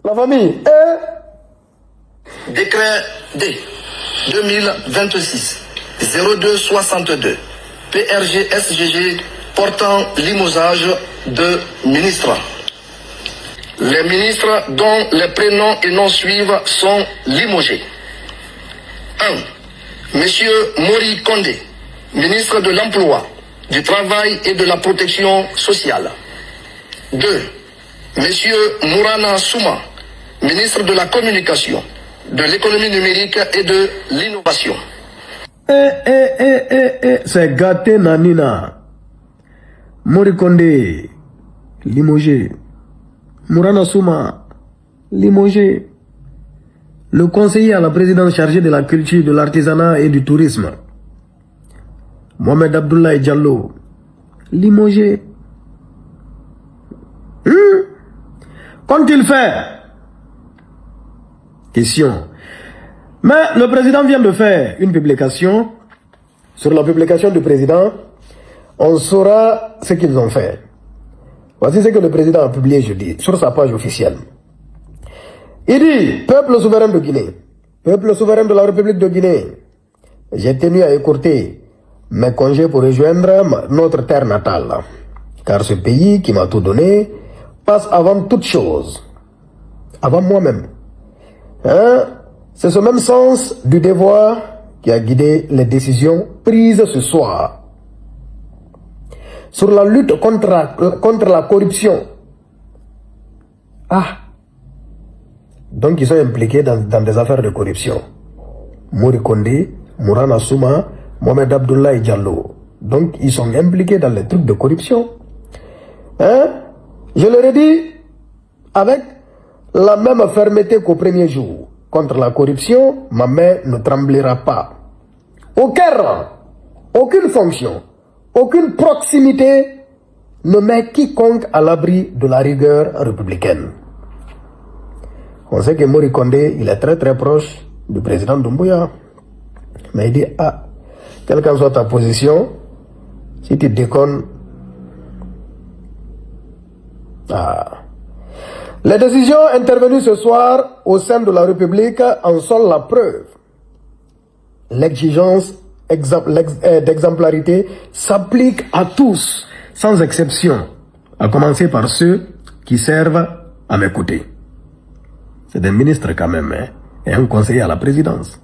La famille, Décret D 2026-0262 PRG-SGG portant limogeage de ministres. Les ministres dont les prénoms et noms suivent sont limogés. 1. Monsieur Mori Condé, ministre de l'Emploi, du Travail et de la Protection sociale. 2. Monsieur Mourana Souma, ministre de la Communication, de l'Économie numérique et de l'Innovation. C'est gâté Nanina. Mori Condé, limogé. Mourana Souma, limogé. Le conseiller à la présidence chargé de la culture, de l'artisanat et du tourisme. Mohamed Abdoulaye Diallo, limogé. Qu'ont-ils fait? Question. Mais le président vient de faire une publication. Sur la publication du président, on saura ce qu'ils ont fait. Voici ce que le président a publié jeudi sur sa page officielle. Il dit, peuple souverain de Guinée, peuple souverain de la République de Guinée, j'ai tenu à écourter mes congés pour rejoindre notre terre natale. Car ce pays qui m'a tout donné passe avant toute chose, avant moi-même. C'est ce même sens du devoir qui a guidé les décisions prises ce soir sur la lutte contre la corruption. Donc ils sont impliqués dans des affaires de corruption. Mori Condé, Mourana Souma, Mohamed Abdoulaye Diallo. Donc ils sont impliqués dans les trucs de corruption. Je leur ai dit avec la même fermeté qu'au premier jour. Contre la corruption, ma main ne tremblera pas. Aucun rang, aucune fonction, aucune proximité ne met quiconque à l'abri de la rigueur républicaine. On sait que Mori Condé, il est très très proche du président Doumbouya. Mais il dit, quelle qu'en soit ta position, si tu déconnes, Les décisions intervenues ce soir au sein de la République en sont la preuve. L'exigence d'exemplarité s'applique à tous, sans exception, à commencer par ceux qui servent à mes côtés. C'est des ministres quand même, et un conseiller à la présidence.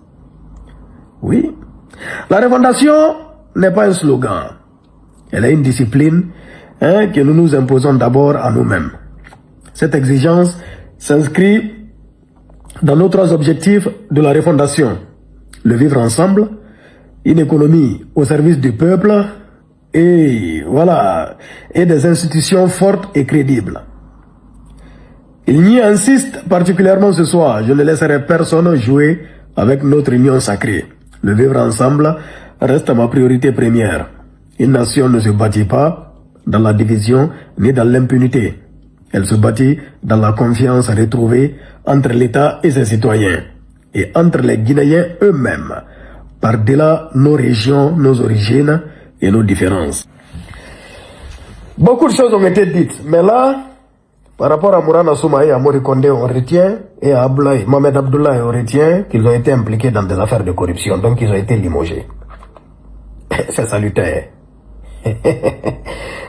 Oui, la refondation n'est pas un slogan. Elle est une discipline que nous nous imposons d'abord à nous-mêmes. Cette exigence s'inscrit dans nos trois objectifs de la refondation. Le vivre ensemble, une économie au service du peuple et des institutions fortes et crédibles. Il y insiste particulièrement ce soir. Je ne laisserai personne jouer avec notre union sacrée. Le vivre ensemble reste ma priorité première. Une nation ne se bâtit pas dans la division ni dans l'impunité. Elle se bâtit dans la confiance retrouvée entre l'État et ses citoyens et entre les Guinéens eux-mêmes, par-delà nos régions, nos origines et nos différences. Beaucoup de choses ont été dites, mais là, par rapport à Mourana Souma et à Mori Condé, on retient, et à Mohamed Abdoulaye, on retient qu'ils ont été impliqués dans des affaires de corruption, donc ils ont été limogés. C'est salutaire.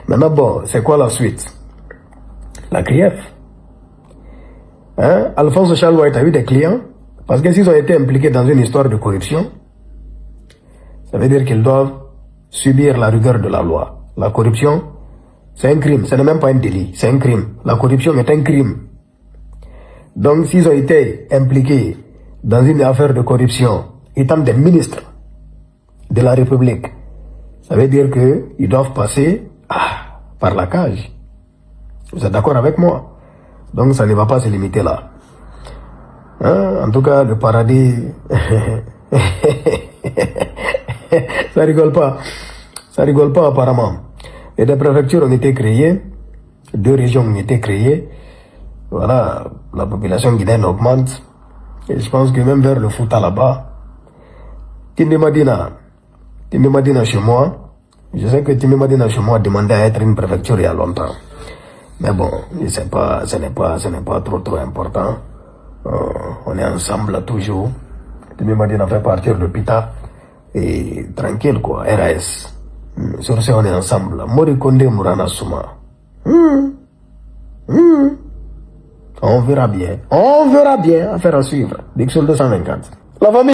Maintenant, bon, c'est quoi la suite? La grief. Alphonse Chalouaït a eu des clients, parce que s'ils ont été impliqués dans une histoire de corruption, ça veut dire qu'ils doivent subir la rigueur de la loi. La corruption, c'est un crime, ce n'est même pas un délit, c'est un crime. La corruption est un crime. Donc s'ils ont été impliqués dans une affaire de corruption, étant des ministres de la République, ça veut dire qu'ils doivent passer par la cage. Vous êtes d'accord avec moi? Donc ça ne va pas se limiter là. En tout cas, le paradis... ça rigole pas. Ça rigole pas apparemment. Et des préfectures ont été créées. 2 régions ont été créées. Voilà, la population guinéenne augmente. Et je pense que même vers le Fouta là-bas, Tindemadina chez moi, je sais que Tindemadina chez moi demandait à être une préfecture il y a longtemps. Mais bon, ce n'est pas trop important. On est ensemble toujours. Tu m'as dit d'en faire partir de Pita. Et tranquille quoi, RAS. Sur ce, on est ensemble. Mori Kondé Mourana Souma. On verra bien. Affaire à suivre. Diction 224. La famille.